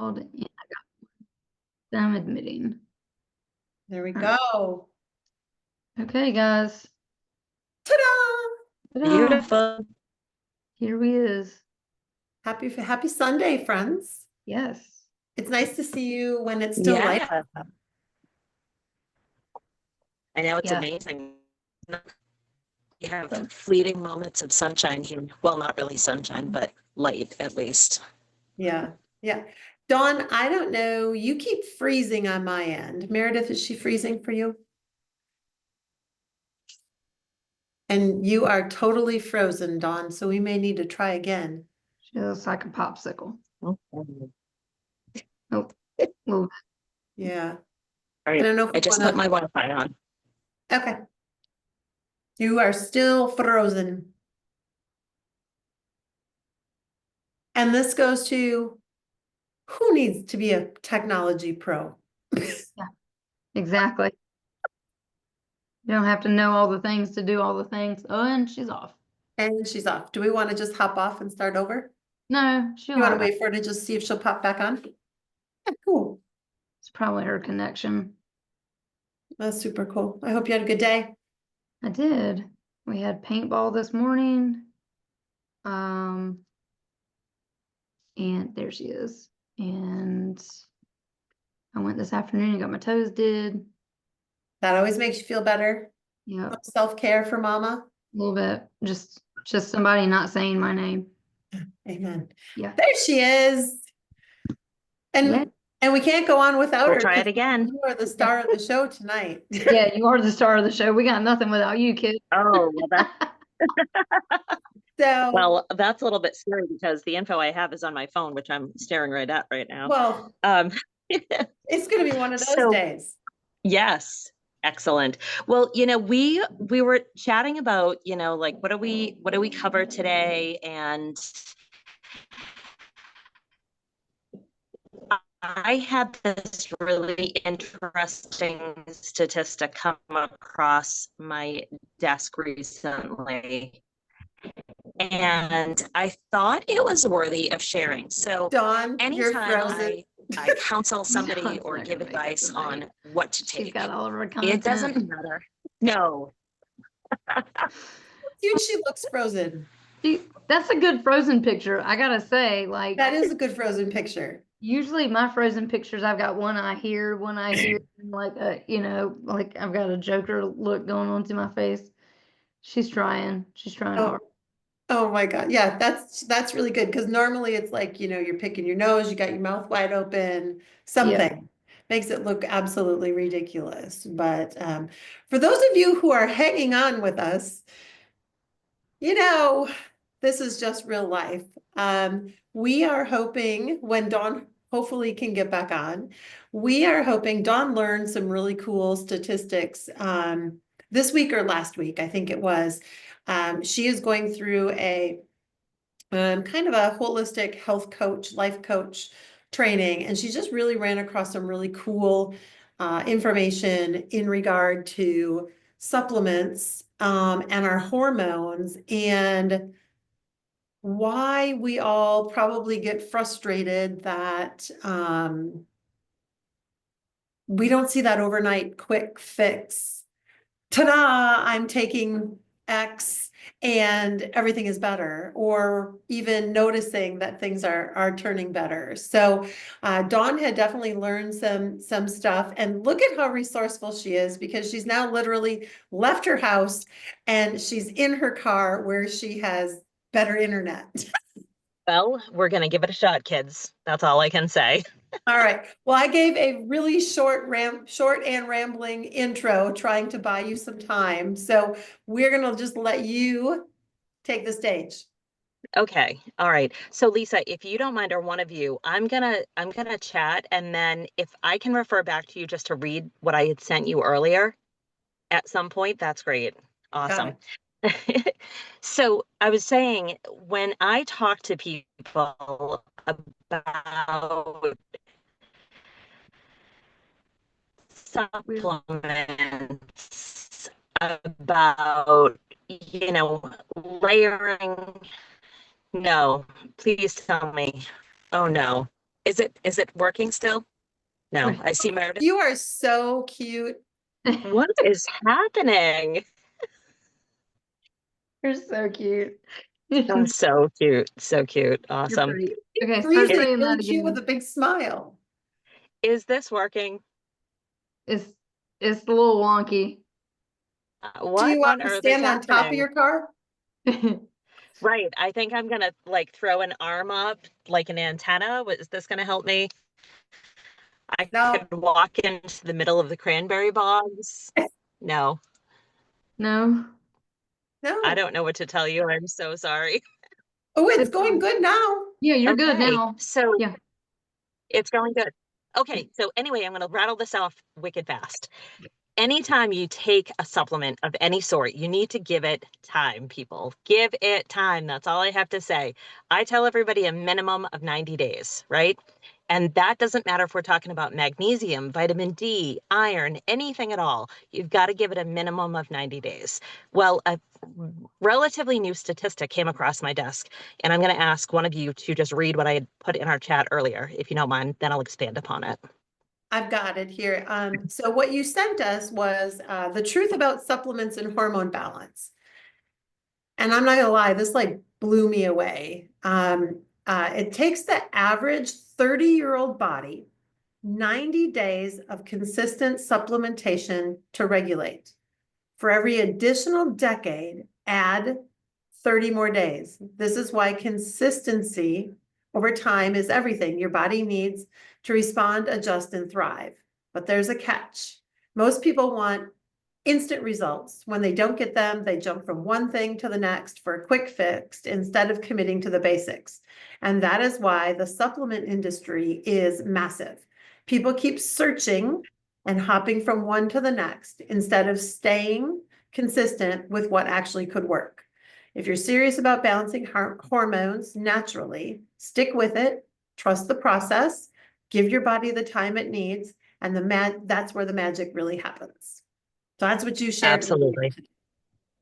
Yeah, I'm admitting. There we All right. go. Okay, guys. Ta-da! Ta-da. Beautiful. Here we is. Happy Sunday, friends. Yes. It's nice to see you when it's still light. Yeah. I know it's Yeah. amazing. You have fleeting moments of sunshine here. Well, not really sunshine, but light at least. Yeah, yeah. Dawn, I don't know. You keep freezing on my end. Meredith, is she freezing for you? And you are totally frozen, Dawn, so we may need to try again. She looks like a popsicle. Okay. Oh, well, Yeah. All I right. don't know if I just put my Wi-Fi on. Okay. You are still frozen. And this goes to who needs to be a technology pro? exactly. You don't have to know all the things to do all the things. Oh, and she's off. And she's off. Do we want to just hop off and start over? No, she'll You want to hop back. wait for her to just see if she'll pop back on? Yeah, cool. It's probably her connection. That's super cool. I hope you had a good day. I did. We had paintball this morning. And there she is. And I went this afternoon and got my toes did. That always makes you feel better. Yeah, Self-care for mama. a little bit. Just somebody not saying my name. Amen. Yeah. There she is. And Yeah. and we can't go on without We'll her. try it 'cause again. You are the star of the show tonight. Yeah, you are the star of the show. We got nothing without you, kid. Oh, well, that's So well, that's a little bit scary because the info I have is on my phone, which I'm staring right at right now. well, Um, it's gonna be one of those So- days. yes. Excellent. Well, we were chatting about, like what do we cover today? And I had this really interesting statistic come across my desk recently, and I thought it was worthy of sharing. So Dawn, you're anytime frozen. I counsel somebody Dawn's or not give gonna make it advice tonight. on what to She's take, got all of her content. it doesn't matter. No. Dude, she looks frozen. That's a good frozen picture. I gotta say, like, That is a good frozen picture. usually my frozen pictures, I've got one eye here, and like like I've got a Joker look going on to my face. She's trying Oh, hard. oh my God. Yeah, that's really good because normally it's like, you're picking your nose, you got your mouth wide open, something makes it look absolutely ridiculous. But for those of you who are hanging on with us, this is just real life. We are hoping when Dawn hopefully can get back on, we are hoping Dawn learned some really cool statistics this week or last week, I think it was. She is going through a kind of a holistic health coach, life coach training, and she just really ran across some really cool information in regard to supplements and our hormones and why we all probably get frustrated that we don't see that overnight quick fix. Ta-da, I'm taking X and everything is better, or even noticing that things are turning better. So Dawn had definitely learned some stuff, and look at how resourceful she is because she's now literally left her house and she's in her car where she has better internet. Well, we're going to give it a shot, kids. That's all I can say. All right. Well, I gave a really short and rambling intro trying to buy you some time. So we're going to just let you take the stage. Okay. All right. So Lisa, if you don't mind, or one of you, I'm gonna chat, and then if I can refer back to you just to read what I had sent you earlier at some point, that's great. Awesome. So I was saying, when I talk to people about supplements, about, layering, no, please tell me. Oh no, Is it working still? No, I see Meredith. You are so cute. What is happening? You're so cute. Oh, so cute. So cute. You're Awesome. pretty. Okay, start Breezy, saying really that cute with again. a big smile. Is this working? It's it's a little wonky. Do What you want on to earth is stand on top of happening? your car? Right. I think I'm gonna like throw an arm up like an antenna. Is this gonna help me? I No, could walk into the middle of the cranberry bogs. No, No, I no. don't know what to tell you. I'm so sorry. Oh, it's it's going good now. yeah, you're good Okay, now. so Yeah. it's going good. Okay, so anyway, I'm going to rattle this off wicked fast. Anytime you take a supplement of any sort, you need to give it time, people. Give it time. That's all I have to say. I tell everybody a minimum of 90 days, right? And that doesn't matter if we're talking about magnesium, vitamin D, iron, anything at all. You've got to give it a minimum of 90 days. Well, a relatively new statistic came across my desk, and I'm going to ask one of you to just read what I had put in our chat earlier, if you don't mind, then I'll expand upon it. I've got it here. So what you sent us was the truth about supplements and hormone balance. And I'm not gonna lie, this like blew me away. It takes the average 30-year-old body 90 days of consistent supplementation to regulate. For every additional decade, add 30 more days. This is why consistency over time is everything your body needs to respond, adjust, and thrive. But there's a catch. Most people want instant results. When they don't get them, they jump from one thing to the next for a quick fix instead of committing to the basics. And that is why the supplement industry is massive. People keep searching and hopping from one to the next instead of staying consistent with what actually could work. If you're serious about balancing hormones naturally, stick with it, trust the process, give your body the time it needs, and that's where the magic really happens. So that's what you shared. Absolutely.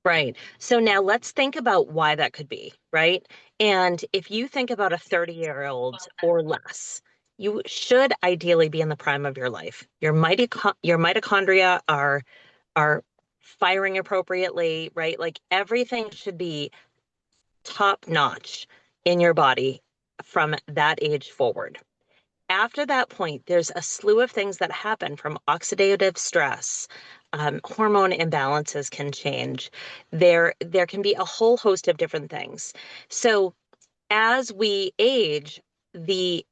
Right. So now let's think about why that could be, right? And if you think about a 30-year-old or less, you should ideally be in the prime of your life. Your mitochondria are firing appropriately, right? Like everything should be top notch in your body from that age forward. After that point, there's a slew of things that happen from oxidative stress. Hormone imbalances can change. There can be a whole host of different things. So as we age, the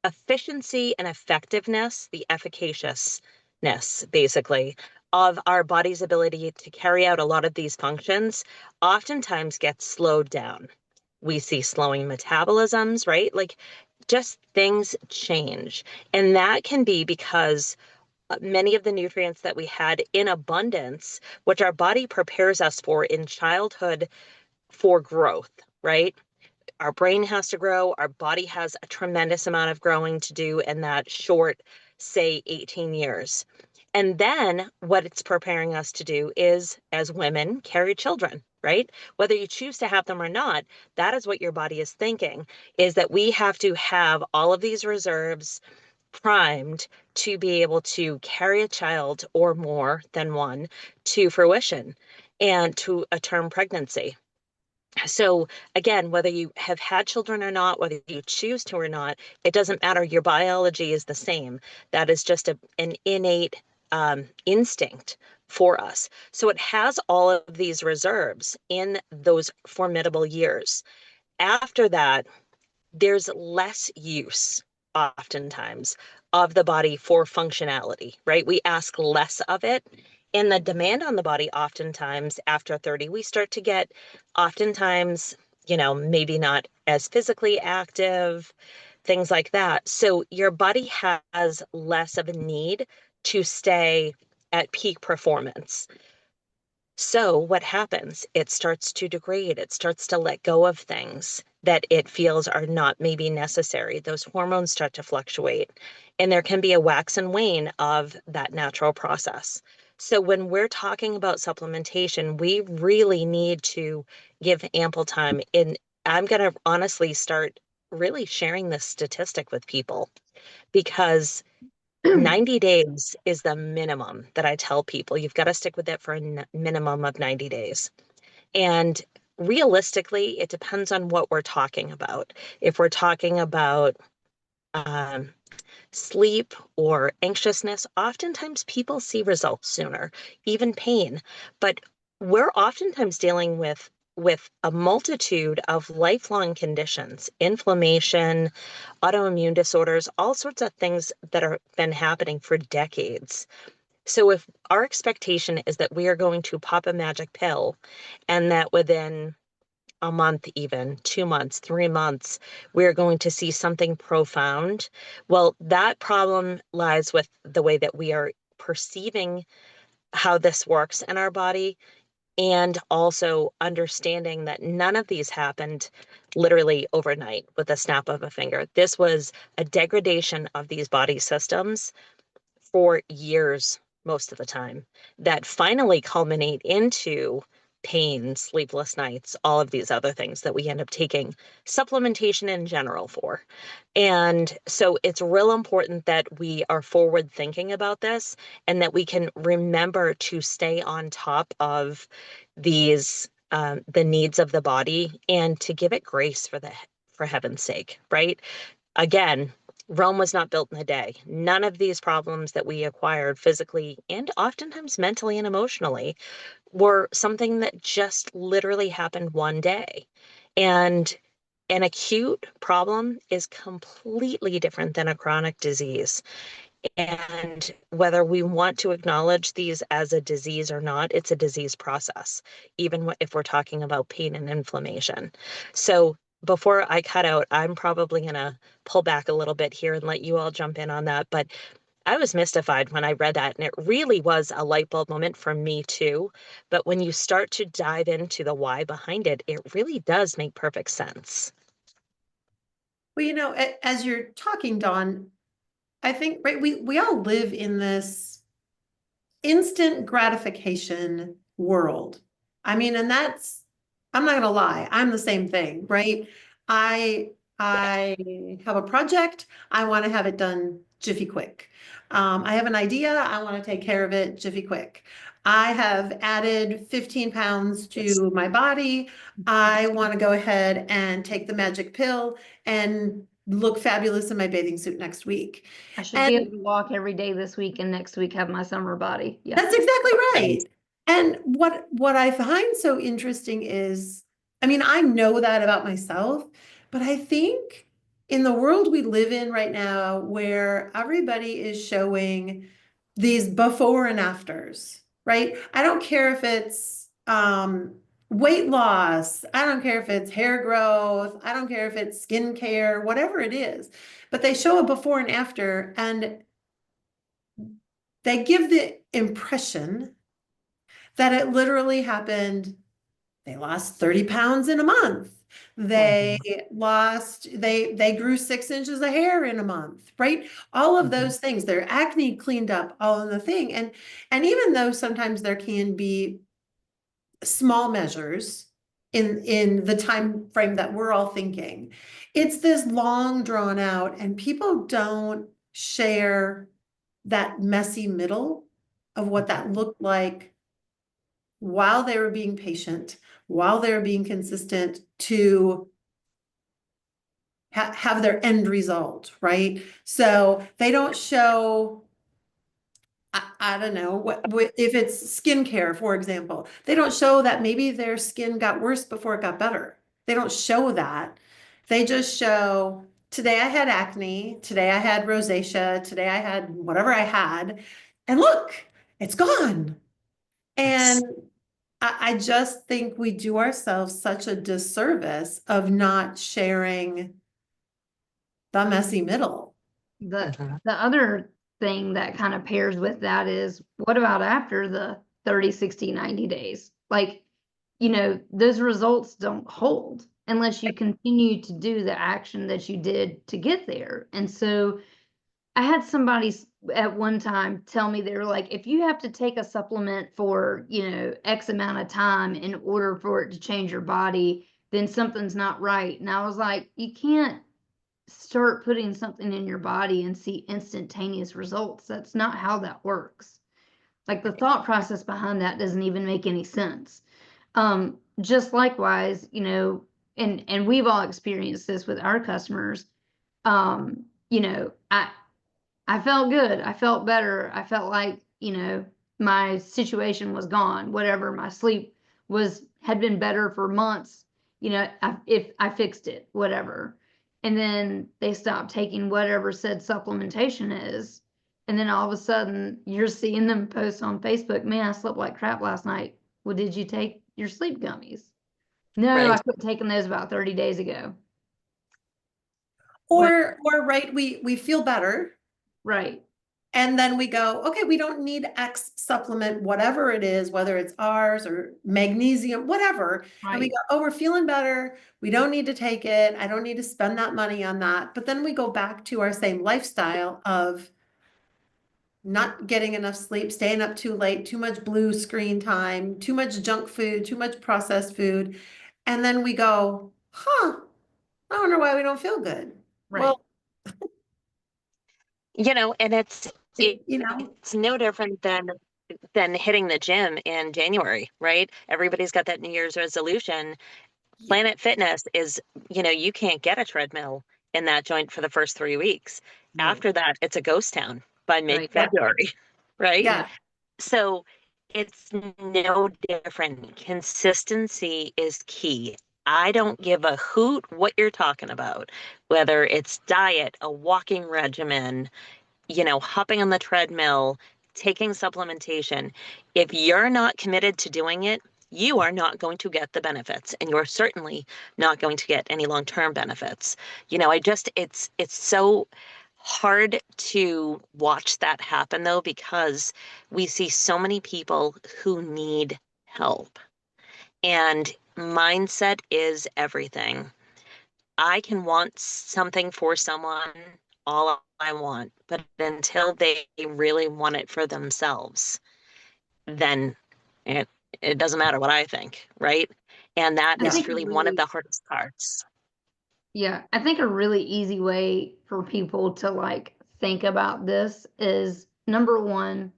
efficiency and effectiveness, the efficaciousness, basically, of our body's ability to carry out a lot of these functions oftentimes gets slowed down. We see slowing metabolisms, right? Like just things change. And that can be because many of the nutrients that we had in abundance, which our body prepares us for in childhood for growth, right? Our brain has to grow. Our body has a tremendous amount of growing to do in that short, say, 18 years. And then what it's preparing us to do is, as women, carry children, right? Whether you choose to have them or not, that is what your body is thinking, is that we have to have all of these reserves primed to be able to carry a child or more than one to fruition and to a term pregnancy. So again, whether you have had children or not, whether you choose to or not, it doesn't matter. Your biology is the same. That is just an innate instinct for us. So it has all of these reserves in those formidable years. After that, there's less use oftentimes of the body for functionality, right? We ask less of it. And the demand on the body oftentimes after 30, we start to get oftentimes, maybe not as physically active, things like that. So your body has less of a need to stay at peak performance. So what happens? It starts to degrade. It starts to let go of things that it feels are not maybe necessary. Those hormones start to fluctuate, and there can be a wax and wane of that natural process. So when we're talking about supplementation, we really need to give ample time. And I'm going to honestly start really sharing this statistic with people. because 90 days is the minimum that I tell people. You've got to stick with it for a minimum of 90 days. And realistically, it depends on what we're talking about. If we're talking about sleep or anxiousness, oftentimes people see results sooner, even pain. But we're oftentimes dealing with a multitude of lifelong conditions, inflammation, autoimmune disorders, all sorts of things that have been happening for decades. So if our expectation is that we are going to pop a magic pill and that within a month, even 2 months, 3 months, we're going to see something profound. Well, that problem lies with the way that we are perceiving how this works in our body, and also understanding that none of these happened literally overnight with a snap of a finger. This was a degradation of these body systems for years, most of the time, that finally culminate into pain, sleepless nights, all of these other things that we end up taking supplementation in general for. And so it's real important that we are forward thinking about this and that we can remember to stay on top of these the needs of the body and to give it grace for heaven's sake, right? Again, Rome was not built in a day. None of these problems that we acquired physically and oftentimes mentally and emotionally were something that just literally happened one day. And an acute problem is completely different than a chronic disease. And whether we want to acknowledge these as a disease or not, it's a disease process, even if we're talking about pain and inflammation. So before I cut out, I'm probably going to pull back a little bit here and let you all jump in on that. But I was mystified when I read that, and it really was a light bulb moment for me too. But when you start to dive into the why behind it, it really does make perfect sense. Well, as you're talking, Dawn, I think, right, we all live in this instant gratification world. I mean, and that's, I'm not gonna lie, I'm the same thing, right? I have a project, I want to have it done jiffy quick. I have an idea, I want to take care of it jiffy quick. I have added 15 pounds to my body. I want to go ahead and take the magic pill and look fabulous in my bathing suit next week. I should be able to walk every day this week and next week have my summer body. Yeah. That's exactly right. And what I find so interesting is, I mean, I know that about myself, but I think in the world we live in right now, where everybody is showing these before and afters, right? I don't care if it's weight loss, I don't care if it's hair growth, I don't care if it's skincare, whatever it is, but they show a before and after, and they give the impression that it literally happened. They lost 30 pounds in a month. They grew 6 inches of hair in a month, right? All of those things, their acne cleaned up, all in the thing. And even though sometimes there can be small measures in the time frame that we're all thinking, it's this long drawn out, and people don't share that messy middle of what that looked like while they were being patient, while they were being consistent to have their end result, right? So they don't show, I don't know, what if it's skincare, for example, they don't show that maybe their skin got worse before it got better. They don't show that. They just show, today I had acne, today I had rosacea, today I had whatever I had, and look, it's gone. And I just think we do ourselves such a disservice of not sharing the messy middle. The other thing that kind of pairs with that is, what about after the 30, 60, 90 days? Like, those results don't hold unless you continue to do the action that you did to get there. And so I had somebody at one time tell me, they were like, if you have to take a supplement for, X amount of time in order for it to change your body, then something's not right. And I was like, you can't start putting something in your body and see instantaneous results. That's not how that works. Like the thought process behind that doesn't even make any sense. Just likewise, you know, and we've all experienced this with our customers. You know, I felt good. I felt better. I felt like, you know, my situation was gone. Whatever, my sleep had been better for months. You know, if I fixed it, whatever. And then they stopped taking whatever said supplementation is. And then all of a sudden you're seeing them post on Facebook, man, I slept like crap last night. Well, did you take your sleep gummies? No, I Right. quit taking those about 30 days ago. Or right, we feel better. Right. And then we go, okay, we don't need X supplement, whatever it is, whether it's ours or magnesium, whatever. And we Right. go, oh, we're feeling better. We don't need to take it. I don't need to spend that money on that. But then we go back to our same lifestyle of not getting enough sleep, staying up too late, too much blue screen time, too much junk food, too much processed food. And then we go, huh, I wonder why we don't feel good. Right. Well, You know, and it's you know, it's no different than hitting the gym in January, right? Everybody's got that New Year's resolution. Planet Fitness is, you know, you can't get a treadmill in that joint for the first 3 weeks. No. After that, it's a ghost town by Right. mid-February, right? yeah, So it's no different. Consistency is key. I don't give a hoot what you're talking about, whether it's diet, a walking regimen, you know, hopping on the treadmill, taking supplementation. If you're not committed to doing it, you are not going to get the benefits, and you're certainly not going to get any long-term benefits. You know, it's so hard to watch that happen though, because we see so many people who need help, and mindset is everything. I can want something for someone all I want, but until they really want it for themselves, then it it doesn't matter what I think, right? And that I is think truly one of the hardest parts. yeah, I think a really easy way for people to like think about this is number one,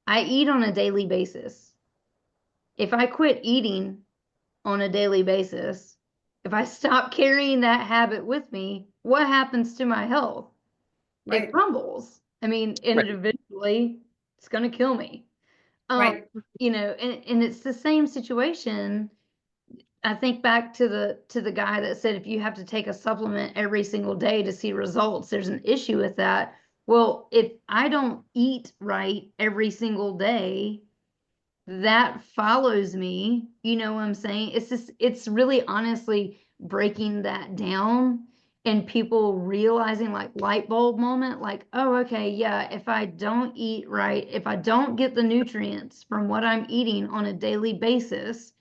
I eat on a daily basis. If I quit eating on a daily basis, if I stop carrying that habit with me, what happens to my health? It right, crumbles. I mean, Right. individually, it's going to kill me. right. You know, and it's the same situation. I think back to the guy that said if you have to take a supplement every single day to see results, there's an issue with that. Well, if I don't eat right every single day, that follows me. You know what I'm saying? It's really honestly breaking that down and people realizing like light bulb moment, like, oh, okay, yeah, if I don't eat right, if I don't get the nutrients from what I'm eating on a daily basis,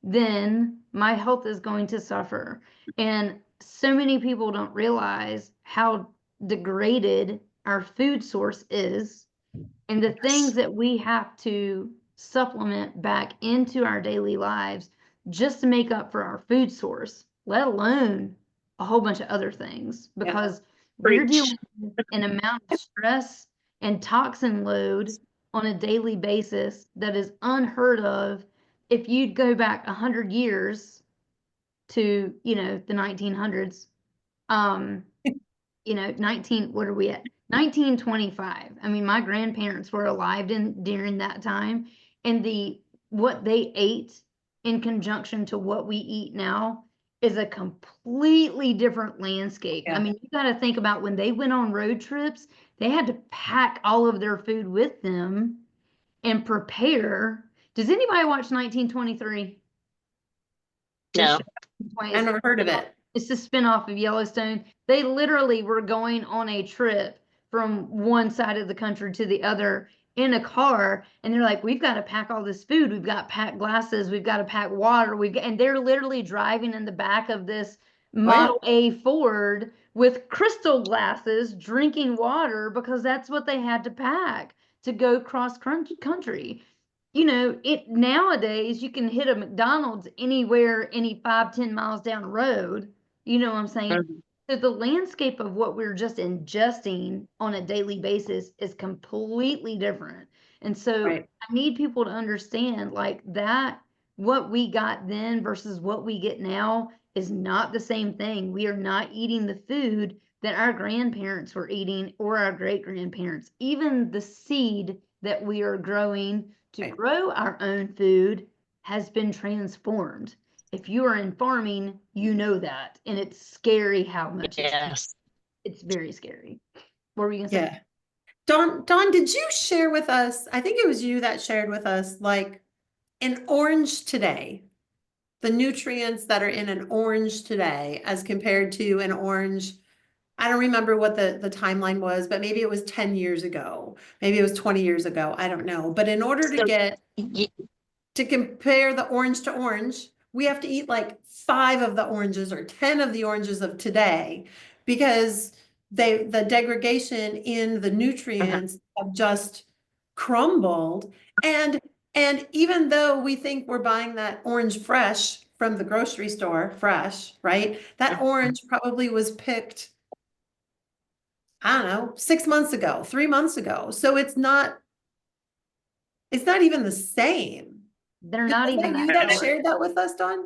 then my health is going to suffer. And so many people don't realize how degraded our food source is and the things that we have to supplement back into our daily lives just to make up for our food source, let alone a whole bunch of other things, because we're Preach. dealing with an amount of stress and toxin load on a daily basis that is unheard of if you'd go back 100 years to, you know, the 1900s. You know, 19, what are we at? 1925. I mean, my grandparents were alive during that time, and what they ate in conjunction to what we eat now is a completely different landscape. I Yeah. mean, you got to think about when they went on road trips, they had to pack all of their food with them and prepare. Does anybody watch 1923? The No. show. I never heard of it. It's the spinoff of Yellowstone. They literally were going on a trip from one side of the country to the other in a car, and they're like, "We've got to pack all this food. We've got packed glasses. We've got to pack water. And they're literally driving in the back of this Oh, yeah. Model A Ford with crystal glasses, drinking water because that's what they had to pack to go cross country. You know, it nowadays you can hit a McDonald's anywhere, any 5, 10 miles down the road. You know what I'm saying? Mhm. So the landscape of what we're just ingesting on a daily basis is completely different. And so Right. I need people to understand like that, what we got then versus what we get now is not the same thing. We are not eating the food that our grandparents were eating or our great grandparents. Even the seed that we are growing to Right. grow our own food has been transformed. If you are in farming, you know that, and it's scary how much Yes. it's very scary. What were you gonna say? Yeah. Dawn, did you share with us, I think it was you that shared with us, like an orange today, the nutrients that are in an orange today as compared to an orange. I don't remember what the timeline was, but maybe it was 10 years ago. Maybe it was 20 years ago. I don't know. But in order to So, get y- to compare the orange to orange, we have to eat like 5 of the oranges or 10 of the oranges of today because the degradation in the nutrients have just crumbled. And even though we think we're buying that orange fresh from the grocery store, fresh, right? That orange probably was picked, I don't know, 6 months ago, 3 months ago. So it's not even the same. They're not Was even that you that that Right. shared that with us, Dawn?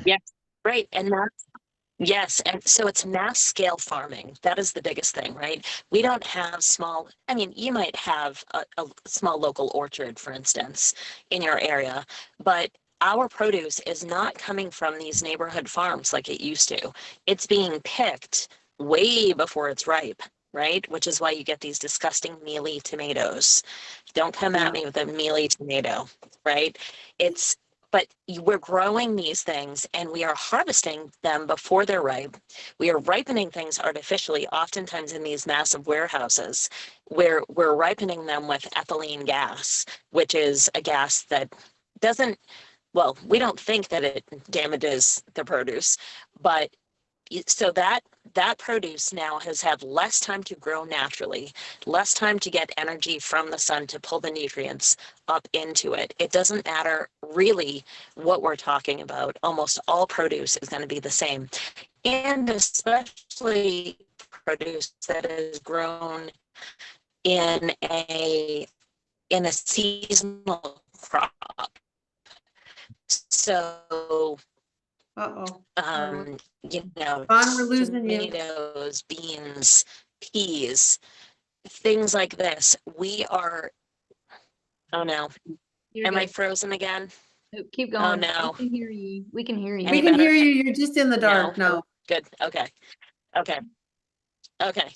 Yes, right. And that's, yes. And so it's mass scale farming. That is the biggest thing, right? We don't have small, I mean, you might have a small local orchard, for instance, in your area, but our produce is not coming from these neighborhood farms like it used to. It's being picked way before it's ripe, right? Which is why you get these disgusting mealy tomatoes. Don't come Yeah. at me with a mealy tomato, right? It's, but we're growing these things and we are harvesting them before they're ripe. We are ripening things artificially, oftentimes in these massive warehouses, where we're ripening them with ethylene gas, which is a gas that doesn't, well, we don't think that it damages the produce, but so that produce now has had less time to grow naturally, less time to get energy from the sun to pull the nutrients up into it. It doesn't matter really what we're talking about. Almost all produce is going to be the same. And especially produce that is grown in a seasonal crop. So Uh-oh. you know, Dawn, we're losing you. tomatoes, beans, peas, things like this. We are, oh no, You're am I good. frozen again? Oh, keep Oh going. no. We can hear you. We can hear you. We Any can better? hear you. You're just in the No. dark. No. Good. Okay. Okay. Okay.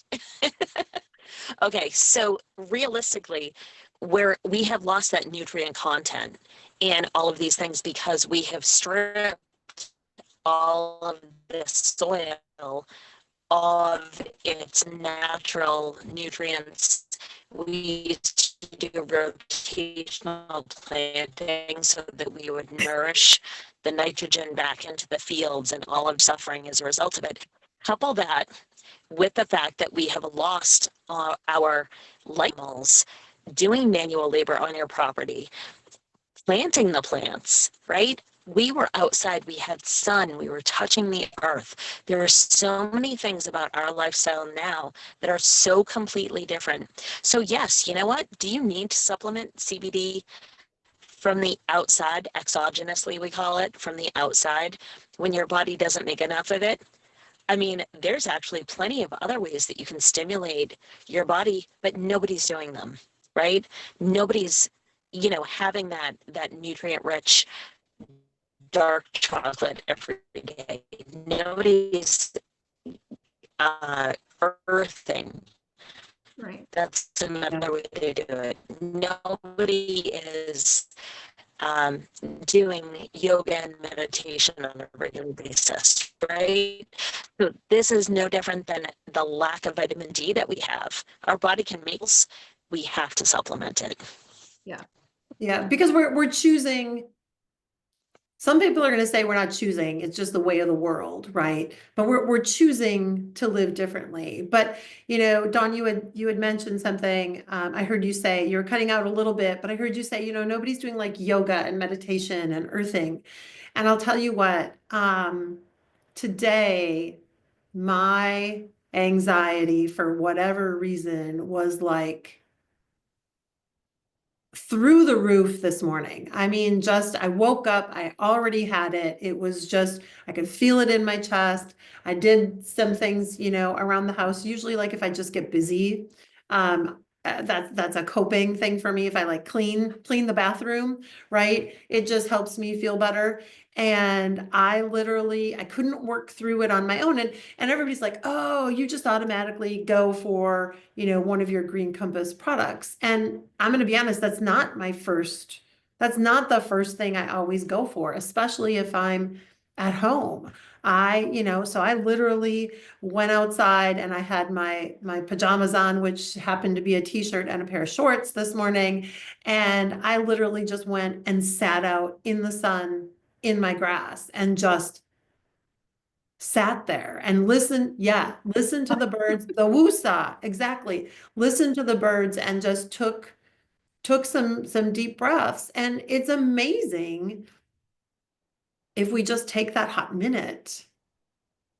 Okay. So realistically, where we have lost that nutrient content in all of these things because we have stripped all of the soil of its natural nutrients. We used to do rotational planting so that we would nourish the nitrogen back into the fields, and all of suffering as a result of it. Couple that with the fact that we have lost our animals doing manual labor on your property, planting the plants, right? We were outside, we had sun, we were touching the earth. There are so many things about our lifestyle now that are so completely different. So, yes, you know what? Do you need to supplement CBD from the outside, exogenously, we call it, from the outside, when your body doesn't make enough of it? I mean, there's actually plenty of other ways that you can stimulate your body, but nobody's doing them, right? Nobody's, having that nutrient rich dark chocolate every day. Nobody's earthing. Right. That's another way to do it. Nobody is um, doing yoga and meditation on a regular basis, right? So this is no different than the lack of vitamin D that we have. Our body can make, we have to supplement it. Yeah. Yeah, because we're choosing. Some people are going to say we're not choosing, it's just the way of the world, right? But we're choosing to live differently. But Dawn, you had mentioned something. I heard you say you're cutting out a little bit, but I heard you say, nobody's doing like yoga and meditation and earthing. And I'll tell you what, today my anxiety for whatever reason was like through the roof this morning. I mean, just I woke up, I already had it. It was just, I could feel it in my chest. I did some things, you know, around the house. Usually like if I just get busy, that's a coping thing for me. If I like clean the bathroom, right? It just helps me feel better. And I couldn't work through it on my own. And everybody's like, oh, you just automatically go for, you know, one of your Green Compass products. And I'm going to be honest, that's not the first thing I always go for, especially if I'm at home. So I literally went outside and I had my pajamas on, which happened to be a t-shirt and a pair of shorts this morning. And I literally just went and sat out in the sun in my grass and just sat there and listened. Yeah, listen to the birds, the woosah, exactly. Listen to the birds and just took some deep breaths. And it's amazing if we just take that hot minute,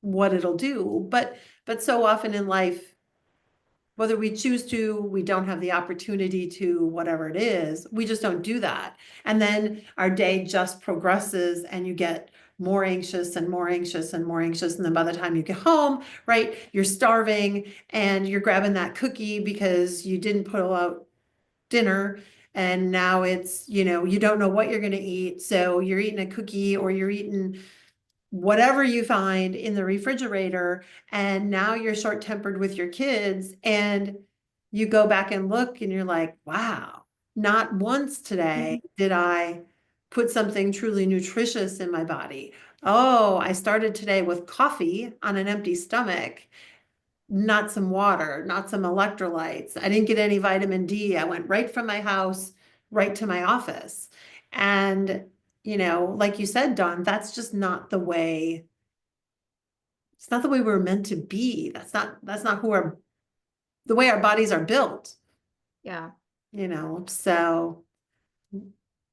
what it'll do. But so often in life, whether we choose to, we don't have the opportunity to, whatever it is, we just don't do that. And then our day just progresses and you get more anxious and more anxious and more anxious. And then by the time you get home, right, you're starving and you're grabbing that cookie because you didn't put out dinner. And now it's, you know, you don't know what you're going to eat. So you're eating a cookie or you're eating whatever you find in the refrigerator, and now you're short-tempered with your kids, and you go back and look and you're like, wow, not once today did I put something truly nutritious in my body. Oh, I started today with coffee on an empty stomach, not some water, not some electrolytes. I didn't get any vitamin D. I went right from my house right to my office. And you know, like you said, Dawn, that's just not the way, it's not the way we're meant to be. That's not the way our bodies are built, Yeah. you know, so.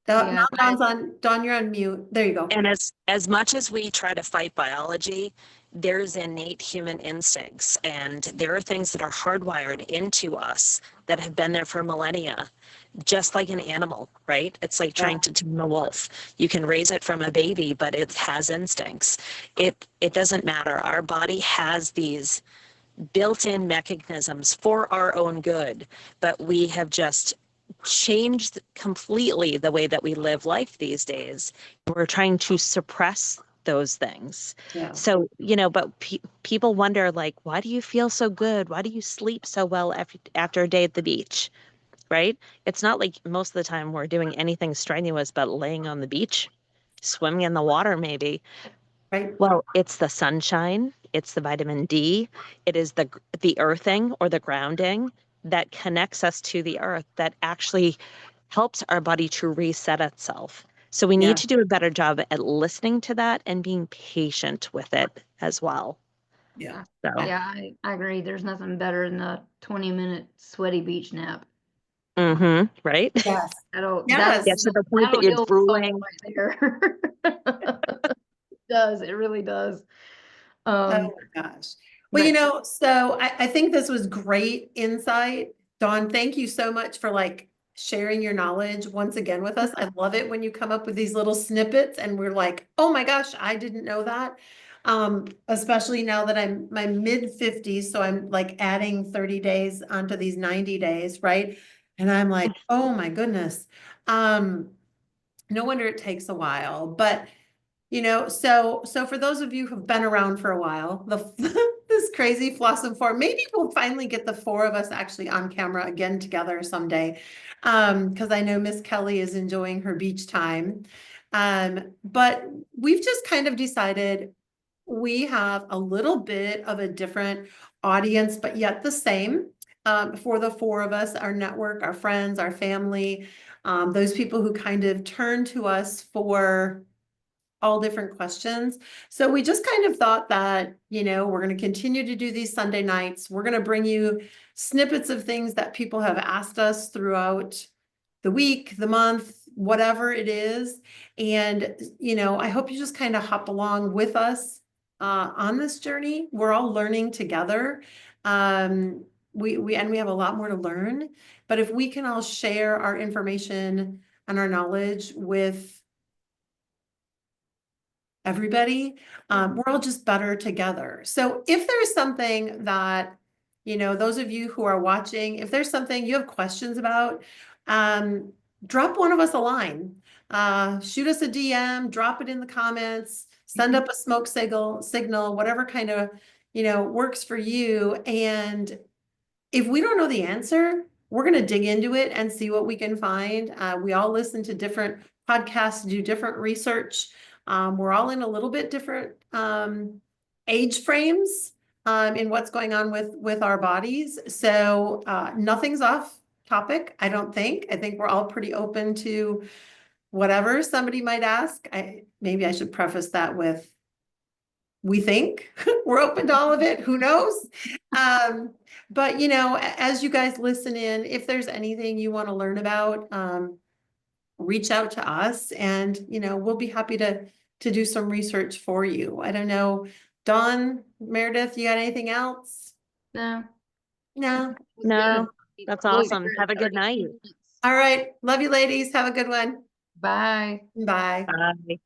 Yeah. Now Dawn, you're on mute. There you go. And as much as we try to fight biology, there's innate human instincts, and there are things that are hardwired into us that have been there for millennia, just like an animal, right? It's like trying to tame a wolf. You can raise it from a baby, but it has instincts. It doesn't matter. Our body has these built-in mechanisms for our own good, but we have just changed completely the way that we live life these days. We're trying to suppress those things. Yeah. So, you know, but people wonder, like, why do you feel so good? Why do you sleep so well after a day at the beach? Right? It's not like most of the time we're doing anything strenuous but laying on the beach, swimming in the water, maybe. Right. Well, it's the sunshine, it's the vitamin D, it is the earthing or the grounding that connects us to the earth that actually helps our body to reset itself. So we Yeah. need to do a better job at listening to that and being patient with it as well. Yeah. So Yeah, I agree. There's nothing better than a 20-minute sweaty beach nap. Right? Yes. That'll Yes. Get to the point that that'll you're heal the soul drooling. right there. It does. It really does. Oh my gosh. Well, But you know, so I think this was great insight. Dawn, thank you so much for like sharing your knowledge once again with us. I love it when you come up with these little snippets and we're like, oh my gosh, I didn't know that. Especially now that I'm my mid 50s, so I'm like adding 30 days onto these 90 days, right? And I'm like, oh my goodness. No wonder it takes a while, but you know, so for those of you who've been around for a while, this crazy Flossom Four, maybe we'll finally get the four of us actually on camera again together someday. Because I know Miss Kelly is enjoying her beach time. But we've just kind of decided we have a little bit of a different audience, but yet the same. For the four of us, our network, our friends, our family, those people who kind of turn to us for all different questions. So we just kind of thought that, you know, we're going to continue to do these Sunday nights. We're going to bring you snippets of things that people have asked us throughout the week, the month, whatever it is. And, you know, I hope you just kind of hop along with us on this journey. We're all learning together. We have a lot more to learn, but if we can all share our information and our knowledge with everybody, we're all just better together. So if there's something that, you know, those of you who are watching, if there's something you have questions about, drop one of us a line. Shoot us a DM, drop it in the comments, send up a smoke signal, whatever kind of, you know, works for you. And if we don't know the answer, we're going to dig into it and see what we can find. We all listen to different podcasts, do different research. We're all in a little bit different age frames in what's going on with our bodies. So nothing's off topic, I don't think. I think we're all pretty open to whatever somebody might ask. Maybe I should preface that with, we think we're open to all of it. Who knows? But you know, as you guys listen in, if there's anything you want to learn about, reach out to us, and you know, we'll be happy to do some research for you. I don't know, Dawn, Meredith, you got anything else? No. No. No, that's awesome. Have a good night. All right. Love you, ladies. Have a good one. Bye. Bye. Bye.